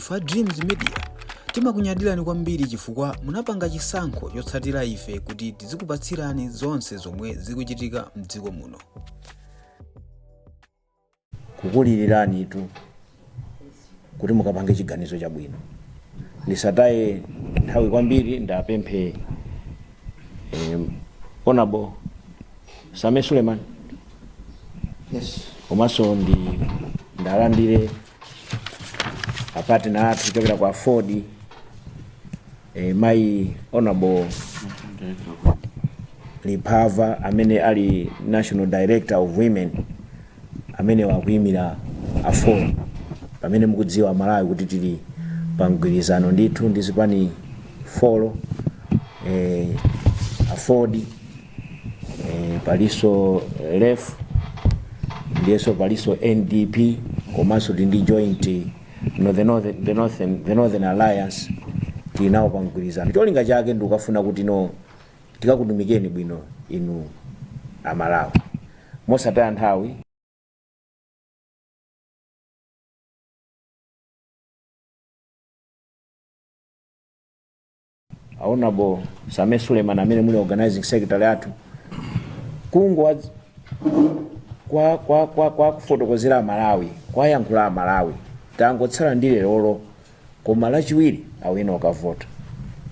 Fa Dreams Media timakunyadirani kwambiri chifukwa munapanga chisankho chotsatira ife kuti tizikupatsirani zonse zomwe zikuchitika mdziko muno. Kukulilirani tu kuti mukapange chiganizo chabwino. Ndisataye nthawi kwambiri ndapemphe Honorable Same Suleiman. Yes. Komanso ndalandire apatena athu kuchokera kwa Ford my Honorable Lipava amene ali National Director of Women amene wakuyimira Ford pamene mukudziwa Malawi kuti tili pamgwirizano ndithu ndi zipani folo Ford paliso LEF ndiyeso paliso NDP komanso ndi joint the Northern Alliance tinawo pamgwirizano. Cholinga chake ndi ukafuna kuti tikakutumikeni bwino inu Amalawi. Mosataya nthawi Honorable Same Suleiman amene muli organizing secretary athu kungwa kwa kufotokozera Malawi kwa yankhula Malawi tangotsala ndi lero koma lachiwiri awina okavota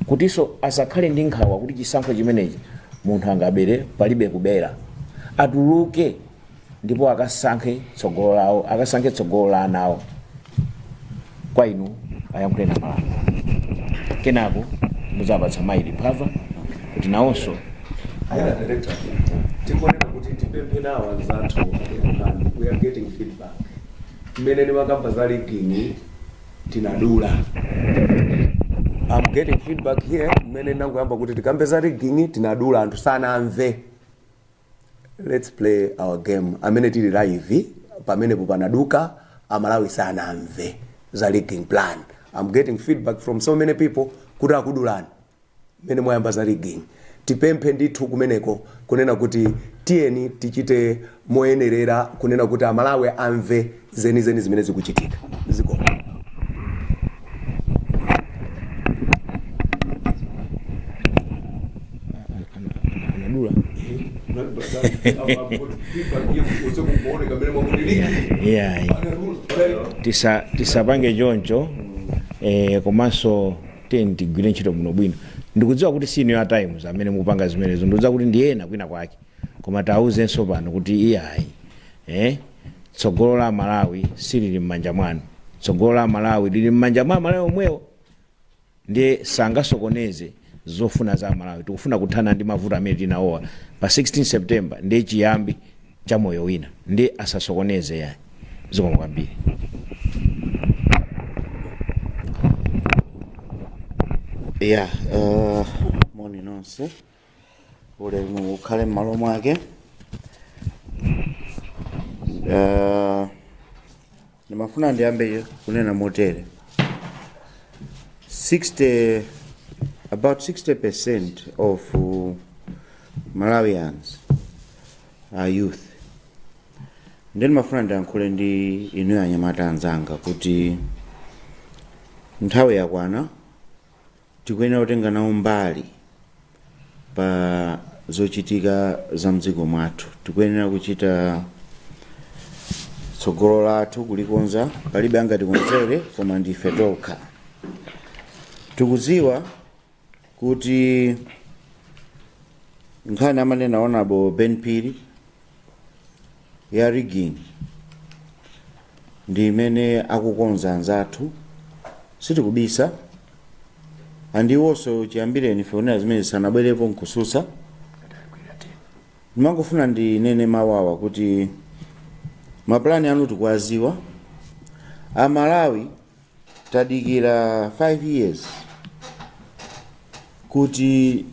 kutiso asakhale ndi nkhawa kuti chisankho chimenechi munthu angabere palibe kubera atuluke ndipo akasankhe tsogolo lawo akasankhe tsogolo la anawo kwa inu ayankhule na Malawi kenako muzapatsa mayi Lipava kuti nawonso director tikonena kuti tipemphe nawo anzathu we are getting feedback mmene ni makamba za rigging tinadula. I'm getting feedback here mmene nangoyamba kuti tikambe za rigging tinadula anthu sana amve. Let's play our game amene tili live pamene popanaduka Amalawi sana amve za rigging plan. I'm getting feedback from so many people kuti akudulani mmene moyamba za rigging. Tipemphe ndithu kumeneko kunena kuti tieni tichite moyenerera kunena kuti Amalawi amve zeni zimene zikuchitika ziko. anadula tisapange choncho komanso tigwire ntchito muno bwino. Ndikudziwa kuti senior times amene mupanga zimenezo ndikudziwa kuti ndiyena kwina kwake koma tauzenso pano kuti iyayi tsogolo la Malawi silili m'manja mwanu. Tsogolo la Malawi lili m'manja mwa Malawi omwewo ndiye sangasokoneze zofuna za Malawi. Tikufuna kuthana ndi mavuto amene tinawowa pa 16 September ndiye chiyambi cha moyo wina ndiye asasokoneze yayi zikoma kwambiri. Yeah, moni nonse ule mukhale m'malo mwake. Nimafuna ndiyambe kunena motere about 60% of Malawians are youth. Then mafuna ndiyankhule ndi inu anyamata anzanga kuti nthawi yakwana tikuyenera kutenga nawo mbali pa zochitika za mdziko mwathu. Tikuyenera kuchita tsogolo lathu kulikonza palibe angatikonzere koma ndife tokha. Tikudziwa kuti nkhani amanena Honorable Ben Piri ya rigging ndi imene akukonza anzathu sitikubisa andiwonso chiyambireni fonera zimene sanabwerepo nkususa. Ndimangofuna ndinene mawawa kuti maplani anu tikuwaziwa. Amalawi tadikira 5 years kuti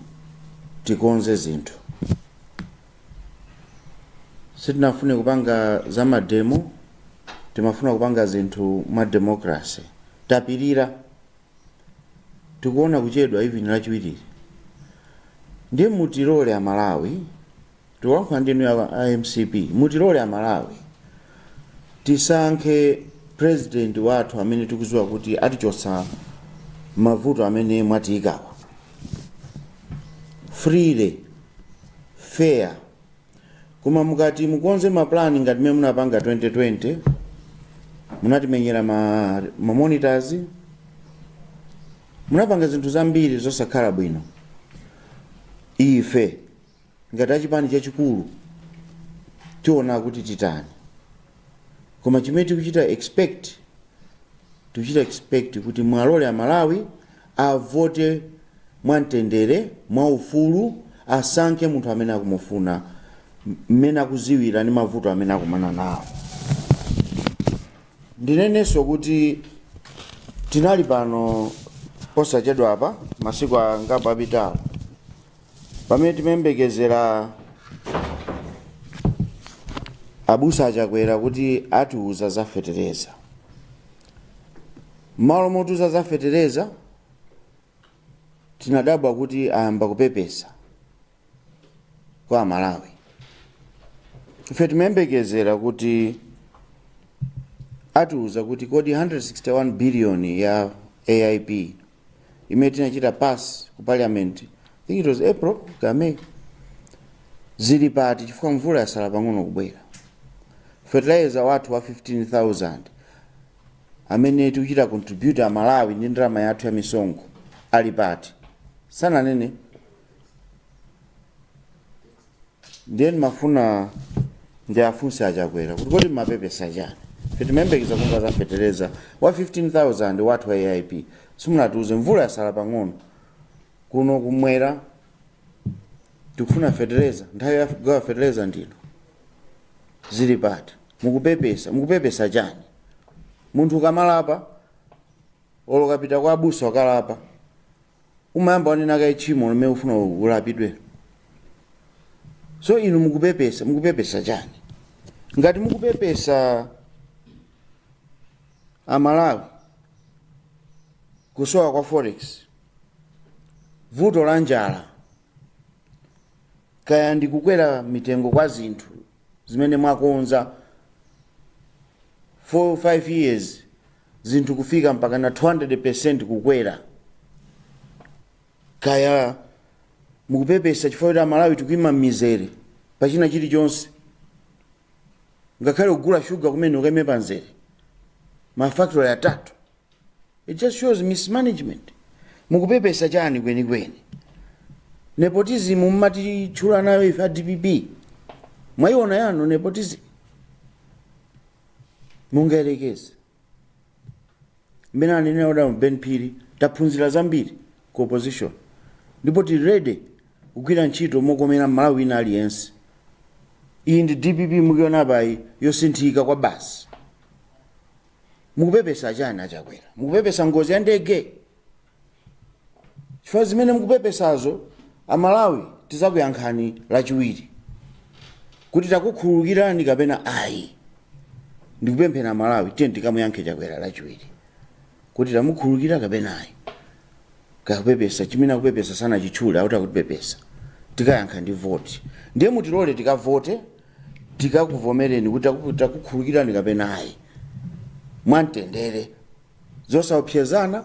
tikonze zinthu. Sitinafune kupanga za mademo, timafuna kupanga zinthu mwa democracy. Tapirira tikuona kuchedwa even lachiwiri. Ndiye mutilole Amalawi tiwankha ndinu ya IMCP mutilole Amalawi tisankhe president wathu amene tikuziwa kuti atichotsa mavuto amene mwatiyikawa freely fair. Koma mukati mukonze maplani ngati mmene munapanga 2020 munatimenyera ma monitors, munapanga zinthu zambiri zosakhala bwino. Ife ngati achipani chachikulu tiona kuti titani, koma chimene tikuchita expect kuti mwalole Amalawi avote mwamtendere, mwaufulu, asankhe munthu amene akumufuna, mmene akuziwira ndi mavuto amene akumana nawo. Ndinenenso kuti tinali pano posachedwa apa masiku angapo apitawo pamene timembekezera abusa achakwera kuti atiuza za fetereza. Malo motuza za fetereza tinadabwa kuti ayamba kupepesa kwa Amalawi. Ife timembekezera kuti atiuza kuti kodi 161 billion ya AIP imene tinachita pass ku parliament, I think it was April ka May, zili pati chifukwa mvula yasala pang'ono kubwera. Fertilizer watu wa 15,000 amene tikuchita contribute Amalawi ndi ndalama yathu ya misonkho ali pati sana nene. Then mafuna ndi afunse achakwera kuti kodi mapepesa chani. Fetimembekeza kunga za fertilizer wa 15,000 watu wa AIP simunatiuze mvula yasala pang'ono kuno kumwera tikufuna fertilizer, nthawi ya kugawa fertilizer ndino zili pati. Mukupepesa chani. Munthu kamalapa olo kapita kwa abusa wakalapa umayamba wanena kaichimo limene ufuna ulapidwe. So inu mukupepesa chani. Ngati mukupepesa Amalawi kusowa kwa forex, vuto la njala, kaya ndikukwera mitengo kwa zinthu zimene mwakonza 4-5 years, zinthu kufika mpaka na 200% kukwera, kaya mukupepesa chifukwa kuti Amalawi tikuima mizere pachina chilichonse, ngakhale kugula sugar kumene ukaime panzere mafactory atatu. It just shows mismanagement. Mukupepesa chani kweni. Nepotism mmati chula nayo ifa DPP. Mwaiona yano nepotism. Mungaelekeza. Mbena nene oda Ben Piri taphunzira zambiri ku opposition. Ndipo ti ready kugwira ntchito mokomera Malawi na aliyense. Iyi ndi DPP mukiona bai yosinthika kwa basi. Mukupepesa chani achakwera. Mukupepesa ngozi ya ndege. Chifukwa zimene mukupepesazo Amalawi tizakuyankhani lachiwiri kuti takukhululukirani kapena ayi. Ndikupemphera Amalawi tikamuyankhe Chakwera lachiwiri kuti tamukhululukira kapena ayi. Kakupepesa chimene akupepesa sana chichula auta kutipepesa tikayankha ndi vote. Ndiye mutilole tikavote tikakuvomereni kuti takukhululukirani kapena ayi mwamtendere. Zosaopsezana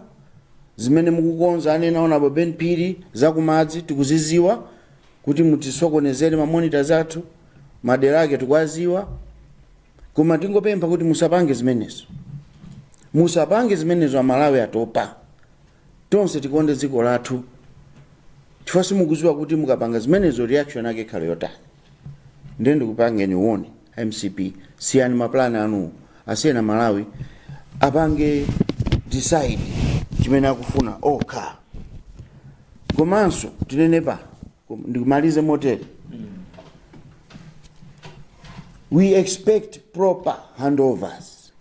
zimene mukukonza anena ona Ben Piri zakumadzi tikuziziwa kuti mutisokonezere ma monitors athu madera ake tikwaziwa. Koma tingopempha kuti musapange zimenezo Amalawi atopa. Tonse tikonde dziko lathu. Chifukwa simukuziwa kuti mukapanga zimenezo reaction yake ikhale yotani. Ndiye ndikupangeni uone MCP siyani maplani anu asiyena Malawi apange decide chimene akufuna okha. Komanso tinene pa ndikumalize motere. We expect proper handovers.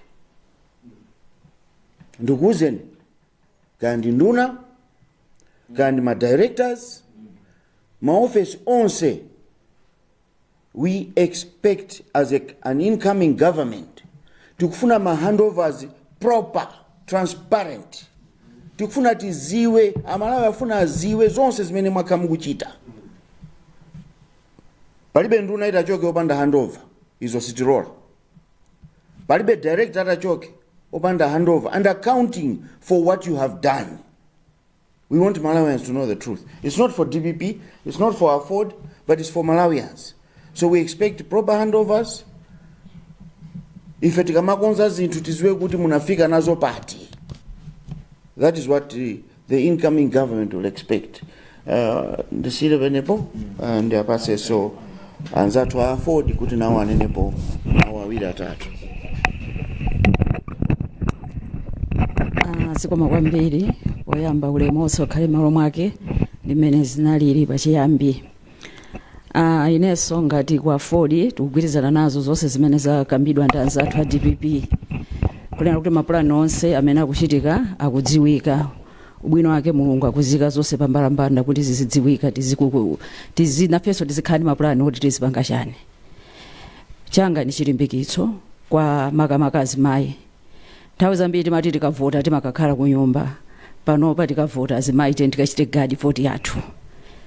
Ndikuzeni kandi nduna kandi ma directors ma office onse, we expect as an incoming government tikufuna ma handovers proper, transparent. Tikufuna tiziwe Amalawi afuna aziwe zonse zimene mwakhamu kuchita. Palibe nduna itachoke opanda handover izo sitirola. Palibe director atachoke opanda handover and accounting for what you have done. We want Malawians to know the truth. It's not for DPP, it's not for Afford, but it's for Malawians. So we expect proper handovers. Ife tikamakonza zinthu tiziwe kuti munafika nazo pati. That is what the incoming government will expect. Ndisire benepo ndiyapase so anzathu Afford kuti nawo anenepo nawo awiri atatu. Sikoma kwambiri poyamba ulemoso khale malo mwake limene zinalili pachiyambi. Ineso ngati kwa Afford tikugwirizana nazo zonse zimene zakambidwa ndi anzathu a DPP. Kunena kuti mapulani onse amene akuchitika akudziwika. Ubwino wake Mulungu akuzika zonse pambalambanda kuti zizidziwika nafenso tizikhani mapulani kuti tizipanga chani. Changa ni chilimbikitso kwa makamaka azimayi. Nthawi zambiri timati tikavota timakakhala ku nyumba. Panopa tikavota azimayi tikachite gadi voti yathu.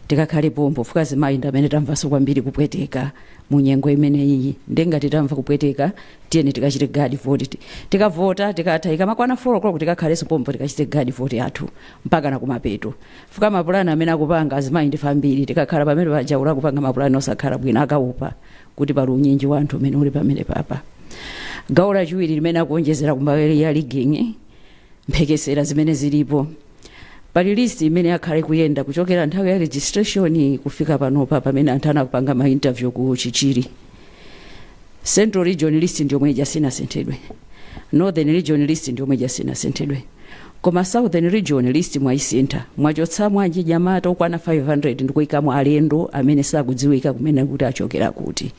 Tikakhale pombo fuka azimayi ndi amene tamvaso kwambiri kupweteka mu nyengo imeneyi. Ndengati tamva kupweteka tiyeni tikachite gadi voti. Tikavota tikatha ikamakwana 4 o'clock tikakhaleso pombo tikachite gadi voti yathu mpaka na kumapeto. Fuka mapulani amene akupanga azimayi ndi fambiri tikakhala pamene pajaula kupanga mapulani osakhala bwino akaupa kuti pali unyinji wa anthu amene uli pamene papa. Gawo lachiwiri limene akuonjezera kumbawere ya rigging mphekesera zimene zilipo. Pali list imene akhale kuyenda kuchokera nthawi ya registration kufika panopa pamene anthu anakupanga ma interview ku Chichiri. Central Region list ndiyo mwe jasinasenthedwe. Northern Region list ndiyo mwe jasinasenthedwe. Koma Southern Region list mwaisintha. Mwachotsa mwanji Nyamata okwana 500 ndikuikamo alendo amene sakudziwika kumene kuti achokera kuti.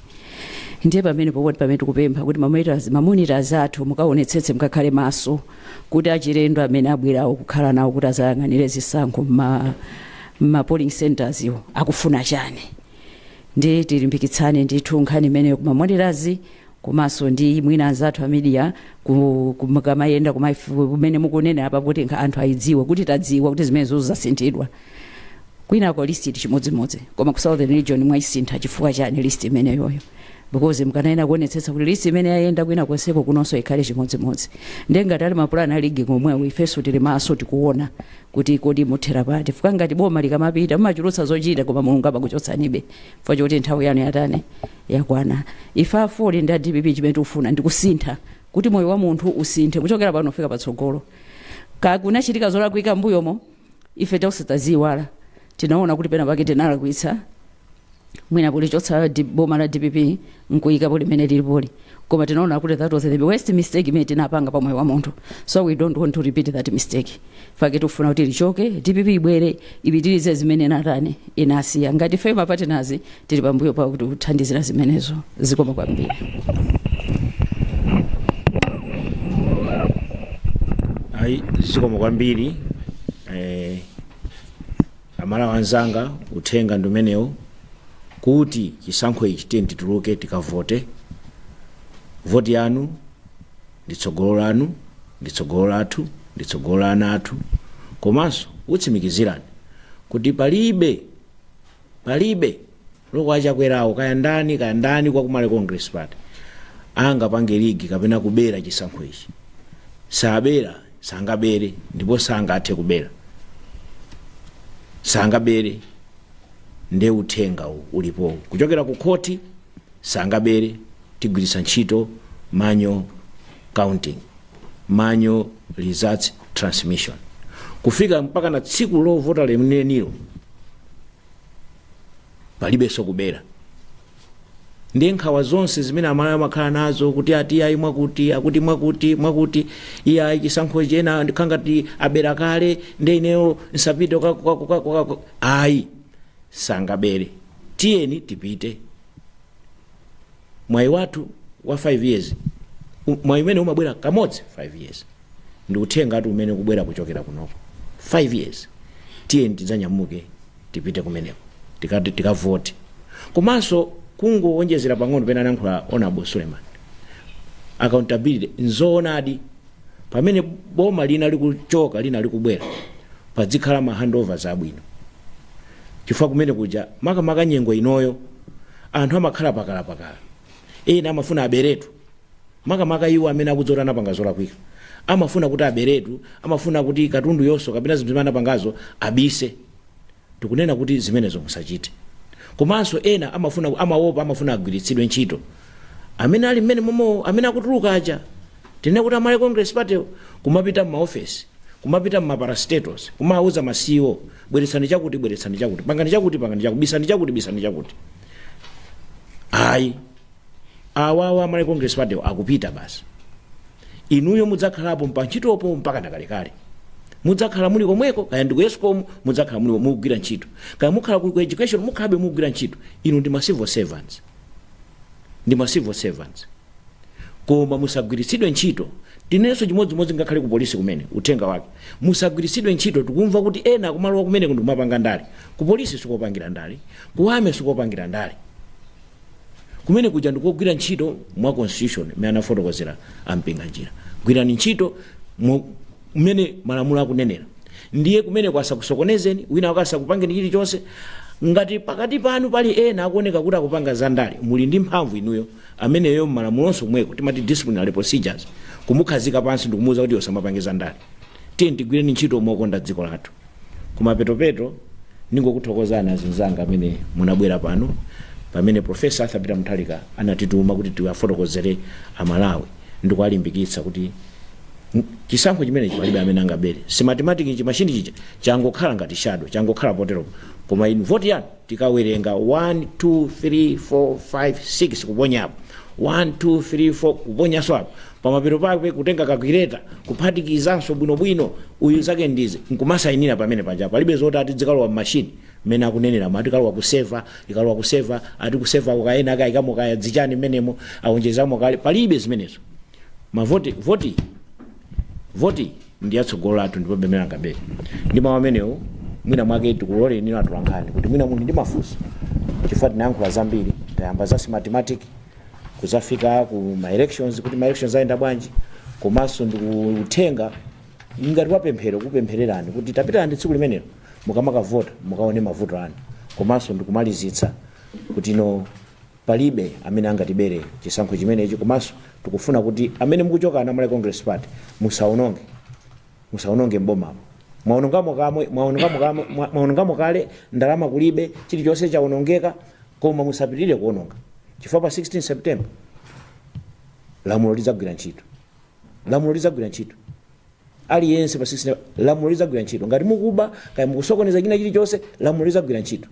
Ndiye pamene pamene tikupempha kuti mamonitors athu mukaonetsetse mkakhale maso kuti achilendo amene abwerawo kukhala nawo kuti azayang'anire zisankho ma polling centers iwo akufuna chani. Ndiye tilimbikitsane ndithu nkhani imene mamonitors komanso ndi mwina anzathu a media kumayenda kumene mukunena apa kuti anthu ayidziwe kuti tadziwa kuti zimene zasinthidwa. Kwina ko list chimodzimodzi koma ku Southern Region mwaisintha chifukwa chani list imeneyoyo. Because mkanena kuonetsetsa kuti list imene yayenda kwina kweseko kunonso ikhale chimodzimodzi. Ndengati ali mapulani aligi komwe ifeso tili maso tikuona kuti kodi muthera pati. Fuka ngati boma likamapita mumachulutsa zochita koma Mulungu amakuchotsanibe. Fuka choti nthawi yanu yatani yakwana. Ife Afford ndi DPP chimene tikufuna ndikusintha kuti moyo wa munthu usinthe kuchokera pano kufika patsogolo. Kakunachitika zolakwika mbuyomo ife tausadziwala. Tinaona kuti pena pake tinalakwitsa. Mwina kulichotsa boma la DPP nkuika poli mene lilipoli. Koma tinaona kuti that was the worst mistake imene tinapanga pa moyo wa munthu. So we don't want to repeat that mistake. Fake tufuna kuti lichoke DPP ibwere ibitirize zimene natani inasiya. Ngati fe partners tili pambuyo pa kuti kuthandizira zimenezo zikoma kwambiri. Zikoma kwambiri amala wanzanga uthenga ndomenewo kuti chisankho ichi tituluke tikavote. Voti yanu nditsogolo lanu nditsogolo lathu nditsogolo ana athu komanso utsimikizirani kuti palibe lokwacha kwerawo kaya ndani kwa kumale Congress Party anga pange ligi kapena kubera chisankho ichi. Sabera sangabere ndipo sangathe kubera. Sangabere nde uthenga ulipo kuchokera ku khoti sangabere tigwiritsa ntchito manual counting, manual results transmission kufika mpaka na tsiku lovota lemnenilo palibenso kubera. Ndi nkhawa zonse zimene amalawi amakhala nazo kuti ati ayi mwakuti akuti mwakuti iya chisankho chena ndikhangati abera kale nde ineyo nsapite ayi sangabere. Tiyeni tipite mwayi wathu wa 5 years mwayi umene umabwera kamodzi 5 years ndi uthenga ati umene kubwera kuchokera kunoko 5 years. Tiyeni tidzanyamuke tipite kumeneko tikavote. Komanso kungoonjezera pang'ono pena nankhula Honorable Suleiman accountability nzoonadi pamene boma lina likuchoka lina likubwera padzikhala ma handovers abwino. Chifukwa kumene kuja makamaka nyengo inoyo anthu amakhala pakala ena amafuna aberetu makamaka iwo amene akudzorana panga zolakwika amafuna kuti aberetu, amafuna kuti katundu yonso kapena zinthu zimene anapangazo abise. Tikunena kuti zimenezo musachite. Komanso ena amawopa amafuna agwiritsidwe ntchito. Amene ali mmene momo, amene akutuluka aja, tinene kuti amale Congress Party kumapita m'maofesi, kumapita m'maparastatos, kumauza ma CEO, bweretsani chakuti, pangani chakuti, bisani chakuti. Ayi, awawa amale Congress Party akupita basi. Inuyo mudzakhalapo mpantchitopo mpaka kalekale. Mudzakhala muli komweko, kaya ndi ku Escom mudzakhala muli mugwira ntchito. Kaya mukhala ku education mukhalabe mugwira ntchito. Inu ndi civil servants. Koma musagwiritsidwe ntchito. Tinenso chimodzimodzi ngakhale ku polisi kumene uthenga wake. Musagwiritsidwe ntchito tikumva kuti ena kumalowa kumene kundu kumapanga ndale. Ku polisi sikopangira ndale, ku army sikopangira ndale. Kumene kuja ndikogwira ntchito mwa constitution imene anafotokozera ampinga njira. Gwirani ntchito mmene malamulo akunenera. Ndiye kumene kwasakusokonezeni, wina wakasa kupangeni chilichonse. Ngati pakati panu pali ena akuoneka kuti akupanga za ndale, muli ndi mphamvu inuyo ameneyo malamulonso mweko timati disciplinary procedures kumukhazika pansi ndikumuwuza kuti osamapange za ndale. Tiye tigwireni ntchito mokonda dziko lathu. Kumapetopeto ningokuthokozani azinzanga amene munabwera pano pamene Professor Arthur Peter Mutharika anatituma kuti tiwafotokozere Amalawi ndikuwalimbikitsa kuti chisankho chimene palibe amene angabere. Si mathematics chimashini chicha changokhala ngati shadow, changokhala potero. Koma in vote yanu tikawerenga 1 2 3 4 5 6 kuponyapo, 1 2 3 4 kuponyaso apo, pamapeto pake kutenga kakireta kuphatikizanso bwinobwino uyu zake ndize nkumasayinira pamene panja palibe zoti ati dzikalowa machine mena akunenera mati kalowa kuseva ati kuseva ukaena akayikamo kaya dzichani menemo aonjezamo kale palibe zimenezo. Voti ndi yatsogolo lathu ndipo bemera ngabere. Ndi mawu amenewo mwina mwake tikulole nino atulankhani kuti mwina munthu ndi mafunso. Chifukwa tinayankhula zambiri, tayamba za mathematics kuzafika ku ma elections kuti ma elections ayenda bwanji, komanso ndikuthenga ngati wapemphero kupemphererani kuti tapita ndi tsiku limenelo mukamaka vota mukaone mavuto anu. Komanso ndikumalizitsa kuti no palibe amene angatibere chisankho chimenechi. Komanso tikufuna kuti amene mukuchoka na Amalawi Congress Party musaononge mbomamo. Mwaonongamo kale ndalama kulibe chilichonse chaonongeka, koma musapitirire kuononga. Chifukwa pa 16 September lamulo lidzagwira ntchito. Aliyense pa 16 lamulo lidzagwira ntchito. Ngati mukuba kaya mukusokoneza china chilichonse lamulo lidzagwira ntchito.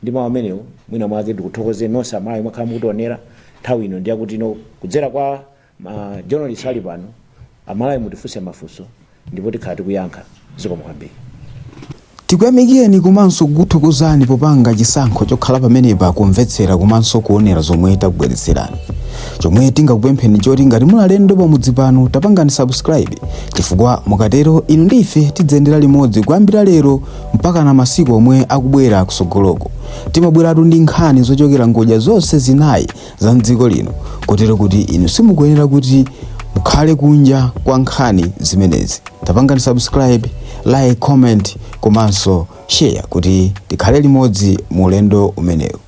Ndi mawu amenewo mwina mwake ndikuthokoze nonse Amalawi mwakhala mukutionera nthawi ino ndiye kuti no kudzera kwa journalist ali pano Amalawi mutifunse mafunso ndipo tikhala tikuyankha zikomo kwambiri. Tikuyamikeni komanso kukuthokozani popanga chisankho chokhala pamenepa kumvetsera komanso kuonera zomwe takubweretserani. Chomwe tingakupempheni choti ngati muli alendo pamudzi pano tapangani subscribe, chifukwa mukatero inu ndi ife tidzendera limodzi kuyambira lero mpaka na masiku omwe akubwera kusogoloko. Timabweratu ndi nkhani zochokera ngodya zonse zinayi za mdziko lino, kotero kuti inu simukuyenera kuti mukhale kunja kwa nkhani zimenezi. Tapangani subscribe, like, comment komanso share kuti tikhale limodzi mu ulendo umenewu.